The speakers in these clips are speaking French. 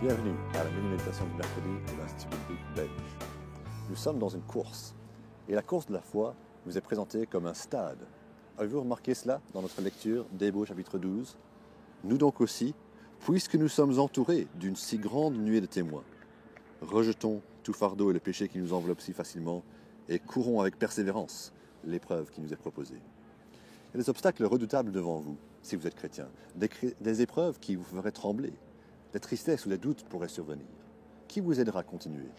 Bienvenue à la mini-méditation du mercredi de l'Institut biblique belge. Nous sommes dans une course, et la course de la foi nous est présentée comme un stade. Avez-vous remarqué cela dans notre lecture d'Hébreux chapitre 12 ? Nous donc aussi, puisque nous sommes entourés d'une si grande nuée de témoins, rejetons tout fardeau et le péché qui nous enveloppe si facilement, et courons avec persévérance l'épreuve qui nous est proposée. Il y a des obstacles redoutables devant vous, si vous êtes chrétien, des épreuves qui vous feraient trembler. Des tristesses ou des doutes pourraient survenir. Qui vous aidera à continuer ?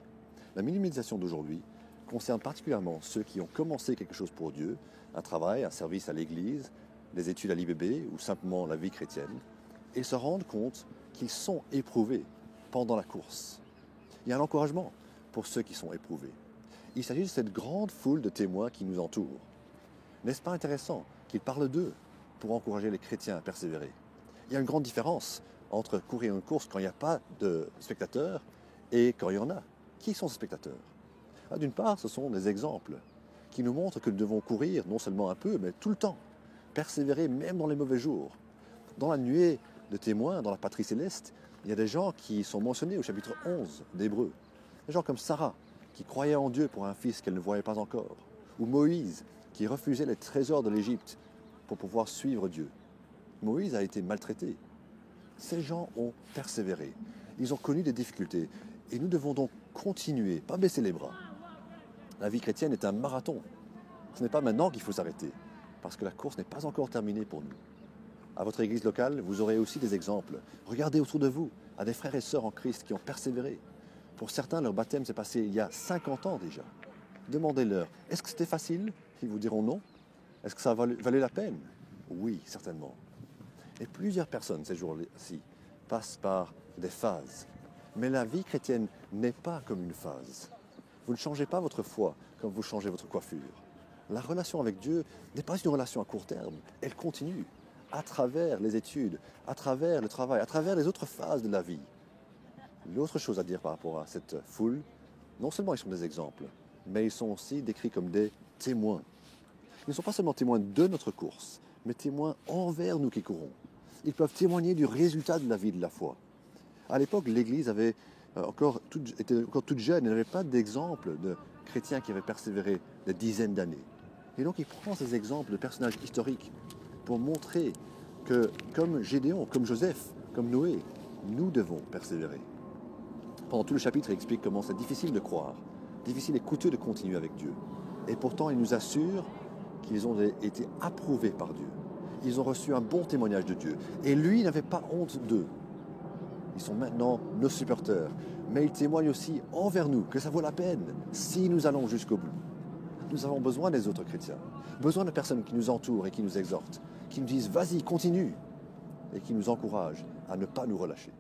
La mini-méditation d'aujourd'hui concerne particulièrement ceux qui ont commencé quelque chose pour Dieu, un travail, un service à l'Église, des études à l'IBB ou simplement la vie chrétienne, et se rendent compte qu'ils sont éprouvés pendant la course. Il y a un encouragement pour ceux qui sont éprouvés. Il s'agit de cette grande foule de témoins qui nous entourent. N'est-ce pas intéressant qu'ils parlent d'eux pour encourager les chrétiens à persévérer ? Il y a une grande différence entre courir une course quand il n'y a pas de spectateurs et quand il y en a. Qui sont ces spectateurs ? D'une part, ce sont des exemples qui nous montrent que nous devons courir non seulement un peu, mais tout le temps. Persévérer même dans les mauvais jours. Dans la nuée de témoins, dans la patrie céleste, il y a des gens qui sont mentionnés au chapitre 11 d'Hébreux. Des gens comme Sarah, qui croyait en Dieu pour un fils qu'elle ne voyait pas encore. Ou Moïse, qui refusait les trésors de l'Égypte pour pouvoir suivre Dieu. Moïse a été maltraité. Ces gens ont persévéré. Ils ont connu des difficultés. Et nous devons donc continuer, pas baisser les bras. La vie chrétienne est un marathon. Ce n'est pas maintenant qu'il faut s'arrêter, parce que la course n'est pas encore terminée pour nous. À votre église locale, vous aurez aussi des exemples. Regardez autour de vous, à des frères et sœurs en Christ qui ont persévéré. Pour certains, leur baptême s'est passé il y a 50 ans déjà. Demandez-leur, est-ce que c'était facile ? Ils vous diront non. Est-ce que ça valait la peine ? Oui, certainement. Et plusieurs personnes ces jours-ci passent par des phases. Mais la vie chrétienne n'est pas comme une phase. Vous ne changez pas votre foi comme vous changez votre coiffure. La relation avec Dieu n'est pas une relation à court terme. Elle continue à travers les études, à travers le travail, à travers les autres phases de la vie. L'autre chose à dire par rapport à cette foule, non seulement ils sont des exemples, mais ils sont aussi décrits comme des témoins. Ils ne sont pas seulement témoins de notre course, mais témoins envers nous qui courons. Ils peuvent témoigner du résultat de la vie de la foi. À l'époque, l'Église était encore toute jeune, elle n'avait pas d'exemple de chrétiens qui avaient persévéré des dizaines d'années. Et donc il prend ces exemples de personnages historiques pour montrer que, comme Gédéon, comme Joseph, comme Noé, nous devons persévérer. Pendant tout le chapitre, il explique comment c'est difficile de croire, difficile et coûteux de continuer avec Dieu. Et pourtant, il nous assure qu'ils ont été approuvés par Dieu. Ils ont reçu un bon témoignage de Dieu. Et lui n'avait pas honte d'eux. Ils sont maintenant nos supporters. Mais ils témoignent aussi envers nous que ça vaut la peine si nous allons jusqu'au bout. Nous avons besoin des autres chrétiens. Besoin de personnes qui nous entourent et qui nous exhortent. Qui nous disent « vas-y, continue » et qui nous encouragent à ne pas nous relâcher.